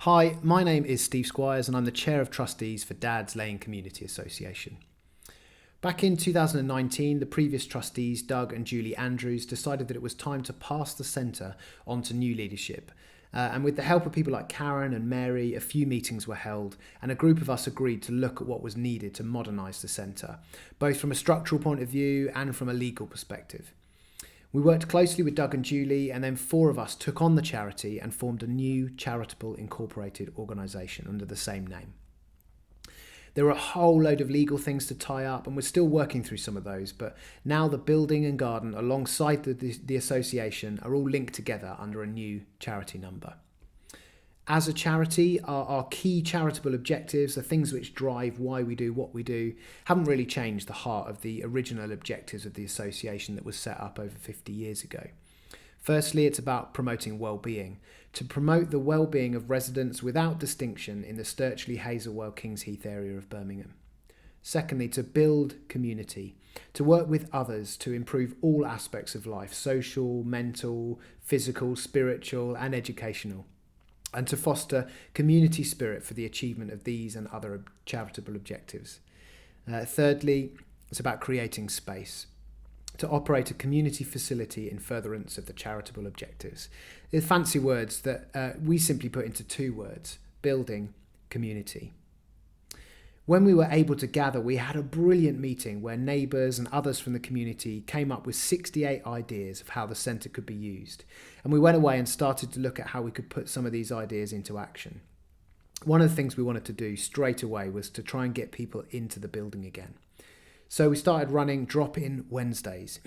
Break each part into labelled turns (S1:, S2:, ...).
S1: Hi, my name is Steve Squires and I'm the Chair of Trustees for Dad's Lane Community Association. Back in 2019, the previous trustees, Doug and Julie Andrews, decided that it was time to pass the centre on to new leadership. And with the help of people like Karen and Mary, a few meetings were held and a group of us agreed to look at what was needed to modernise the centre, both from a structural point of view and from a legal perspective. We worked closely with Doug and Julie, and then 4 of us took on the charity and formed a new charitable incorporated organisation under the same name. There were a whole load of legal things to tie up, and we're still working through some of those, but now the building and garden alongside the association are all linked together under a new charity number. As a charity, our key charitable objectives, the things which drive why we do what we do, haven't really changed the heart of the original objectives of the association that was set up over 50 years ago. Firstly, it's about promoting well-being, to promote the well-being of residents without distinction in the Stirchley, Hazelwell, Kings Heath area of Birmingham. Secondly, to build community, to work with others to improve all aspects of life, social, mental, physical, spiritual and educational, and to foster community spirit for the achievement of these and other charitable objectives. Thirdly, it's about creating space, to operate a community facility in furtherance of the charitable objectives. They're fancy words that we simply put into 2 words: building, community. When we were able to gather, we had a brilliant meeting where neighbours and others from the community came up with 68 ideas of how the centre could be used. And we went away and started to look at how we could put some of these ideas into action. One of the things we wanted to do straight away was to try and get people into the building again. So we started running drop-in Wednesdays,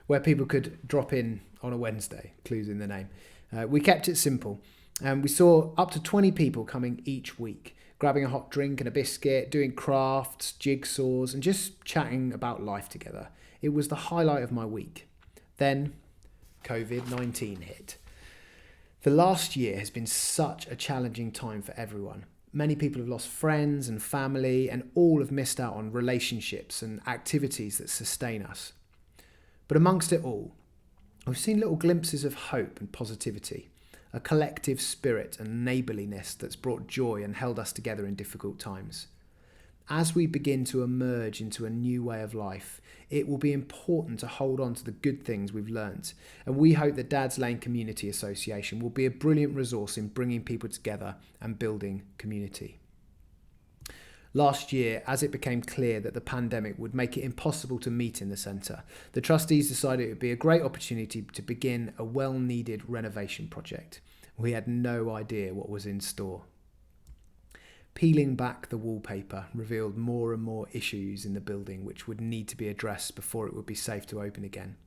S1: where people could drop in on a Wednesday, clues in the name. We kept it simple, and we saw up to 20 people coming each week, grabbing a hot drink and a biscuit, doing crafts, jigsaws, and just chatting about life together. It was the highlight of my week. Then COVID-19 hit. The last year has been such a challenging time for everyone. Many people have lost friends and family, and all have missed out on relationships and activities that sustain us. But amongst it all, we've seen little glimpses of hope and positivity, a collective spirit and neighbourliness that's brought joy and held us together in difficult times. As we begin to emerge into a new way of life, it will be important to hold on to the good things we've learnt, and we hope that Dad's Lane Community Association will be a brilliant resource in bringing people together and building community. Last year, as it became clear that the pandemic would make it impossible to meet in the centre, the trustees decided it would be a great opportunity to begin a well-needed renovation project. We had no idea what was in store. Peeling back the wallpaper revealed more and more issues in the building which would need to be addressed before it would be safe to open again.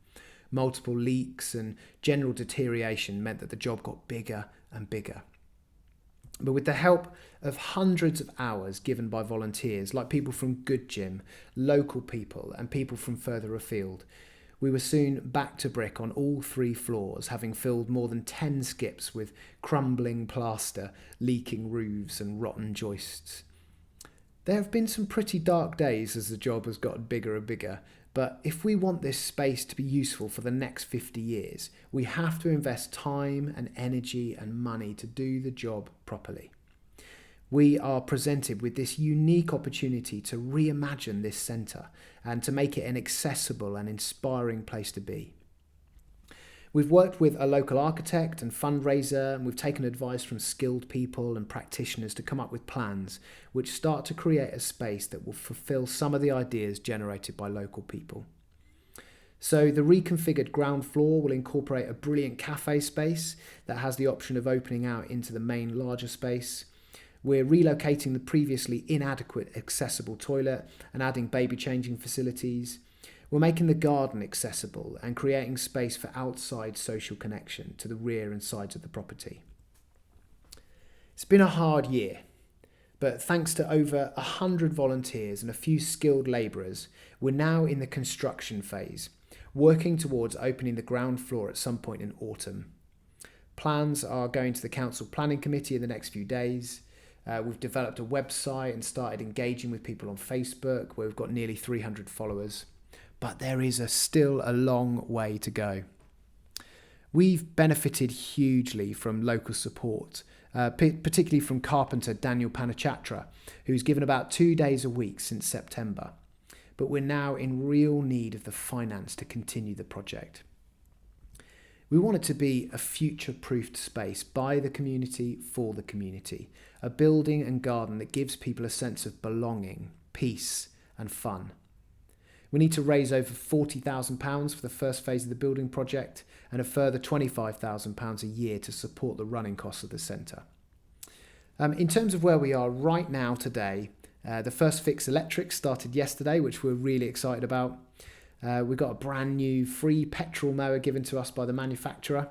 S1: Multiple leaks and general deterioration meant that the job got bigger and bigger. But with the help of hundreds of hours given by volunteers, like people from Good Gym, local people and people from further afield, we were soon back to brick on all 3 floors, having filled more than 10 skips with crumbling plaster, leaking roofs and rotten joists. There have been some pretty dark days as the job has gotten bigger and bigger, but if we want this space to be useful for the next 50 years, we have to invest time and energy and money to do the job properly. We are presented with this unique opportunity to reimagine this centre and to make it an accessible and inspiring place to be. We've worked with a local architect and fundraiser, and we've taken advice from skilled people and practitioners to come up with plans which start to create a space that will fulfil some of the ideas generated by local people. So the reconfigured ground floor will incorporate a brilliant cafe space that has the option of opening out into the main larger space. We're relocating the previously inadequate accessible toilet and adding baby changing facilities. We're making the garden accessible and creating space for outside social connection to the rear and sides of the property. It's been a hard year, but thanks to over 100 volunteers and a few skilled labourers, we're now in the construction phase, working towards opening the ground floor at some point in autumn. Plans are going to the Council Planning Committee in the next few days. We've developed a website and started engaging with people on Facebook, where we've got nearly 300 followers. But there is still a long way to go. We've benefited hugely from local support, particularly from carpenter Daniel Panachatra, who's given about 2 days a week since September. But we're now in real need of the finance to continue the project. We want it to be a future-proofed space by the community, for the community, a building and garden that gives people a sense of belonging, peace and fun. We need to raise over £40,000 for the first phase of the building project and a further £25,000 a year to support the running costs of the centre. In terms of where we are right now today, the first fix electric started yesterday, which we're really excited about. We got a brand new free petrol mower given to us by the manufacturer.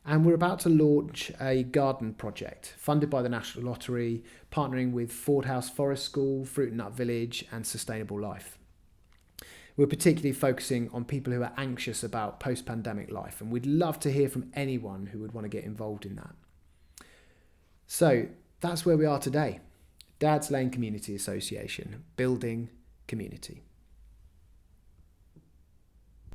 S1: And we're about to launch a garden project funded by the National Lottery, partnering with Ford House Forest School, Fruit and Nut Village and Sustainable Life. We're particularly focusing on people who are anxious about post-pandemic life, and we'd love to hear from anyone who would want to get involved in that. So that's where we are today. Dad's Lane Community Association, building community.